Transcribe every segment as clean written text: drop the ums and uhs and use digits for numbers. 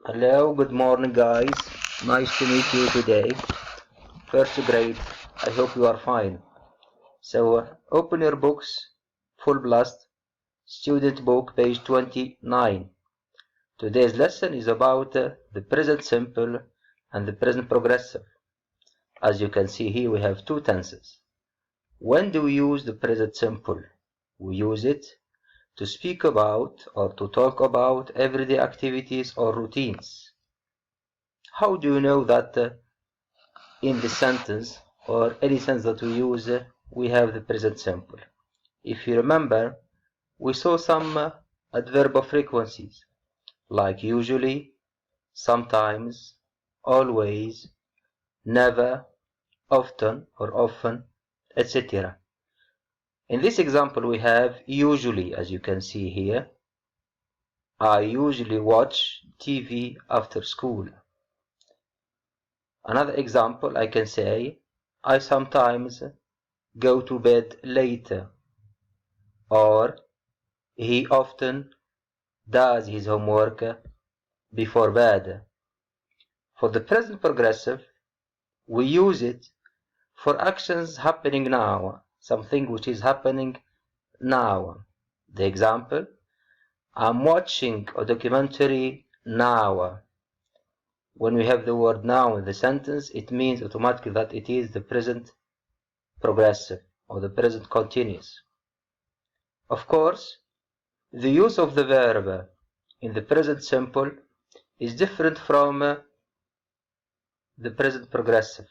Hello, good morning guys. Nice to meet you today. First grade, I hope you are fine. So open your books, full blast, student book, page 29. Today's lesson is about the present simple and the present progressive. As you can see here, we have two tenses. When do we use the present simple? We use it to speak about or to talk about everyday activities or routines. How do you know that in the sentence or any sentence that we use, we have the present simple? If you remember, we saw some adverb frequencies like usually, sometimes, always, never, often or often, etc. In this example, we have usually, as you can see here. I usually watch TV after school. Another example, I can say, I sometimes go to bed later, or he often does his homework before bed. For the present progressive, we use it for actions happening now, something which is happening now. The example, I'm watching a documentary now. When we have the word now in the sentence, it means automatically that it is the present progressive or the present continuous. Of course, the use of the verb in the present simple is different from the present progressive.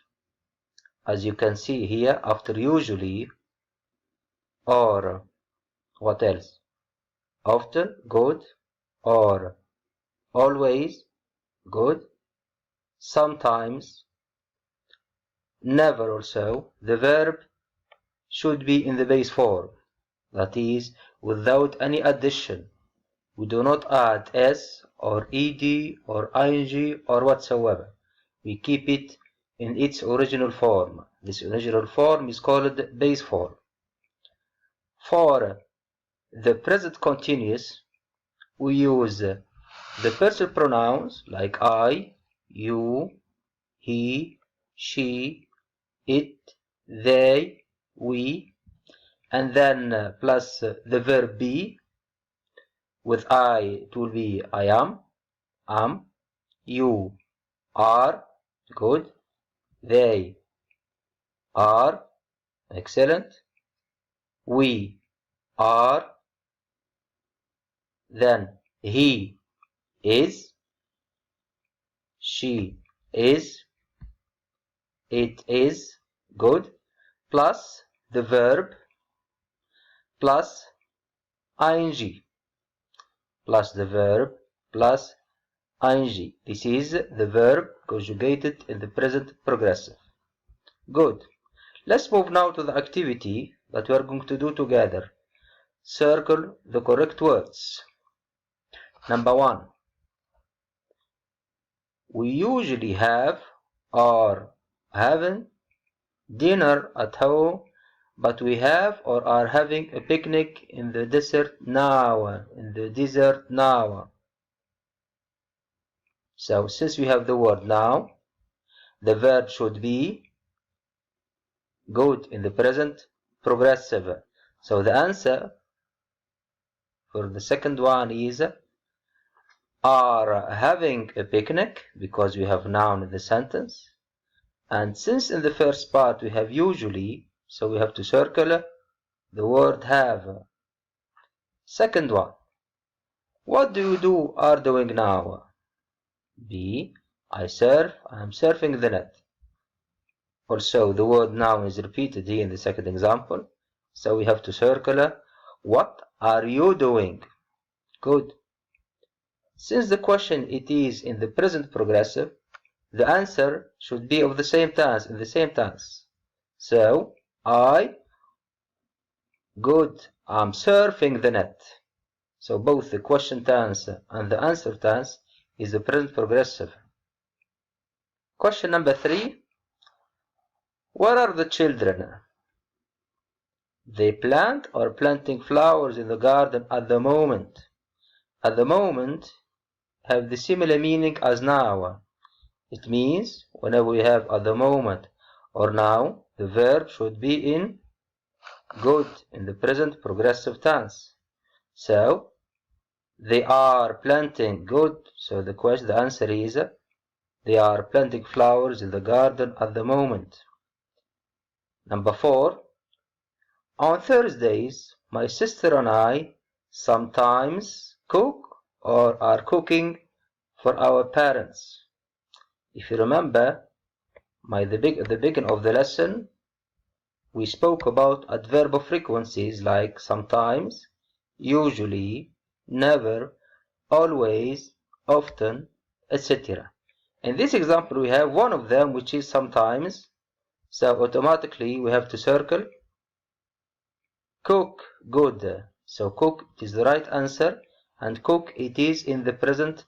As you can see here, after usually, or what else? Often, good, or always, good, sometimes, never also, the verb should be in the base form. That is, without any addition. We do not add s or ed or ing or whatsoever. We keep it in its original form. This original form is called base form. For the present continuous, we use the personal pronouns like I, you, he, she, it, they, we, and then plus the verb be. With I, it will be I am, you are, good, they are, excellent, we are, then he is, she is, it is, good, plus the verb, plus ing, plus the verb, plus ing. This is the verb conjugated in the present progressive. Good. Let's move now to the activity that we are going to do together. Circle the correct words. Number 1. We usually have or having dinner at home, but we have or are having a picnic in the desert now. So since we have the word now, the verb should be good in the present progressive. So the answer for the second one is are having a picnic, because we have noun in the sentence. And since in the first part we have usually, so we have to circle the word have. Second one, what do you do are doing now? B, I surf, I am surfing the net. Also, the word now is repeated here in the second example. So we have to circle what are you doing? Good. Since the question it is in the present progressive, the answer should be of the same tense, in the same tense. So, I, good, I'm surfing the net. So both the question tense and the answer tense is the present progressive. Question number 3. Where are the children? They plant or planting flowers in the garden at the moment. At the moment, have the similar meaning as now. It means whenever we have at the moment or now, the verb should be in good, in the present progressive tense. So, they are planting good. So the answer is they are planting flowers in the garden at the moment. Number 4. On Thursdays, my sister and I sometimes cook or are cooking for our parents. If you remember, at the beginning of the lesson, we spoke about adverb frequencies like sometimes, usually, never, always, often, etc. In this example, we have one of them, which is sometimes. So automatically, we have to circle cook, good. So cook is the right answer, and cook it is in the present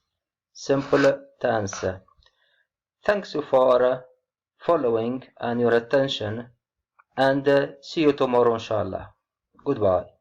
simple tense. Thanks for following and your attention, and see you tomorrow inshallah. Goodbye.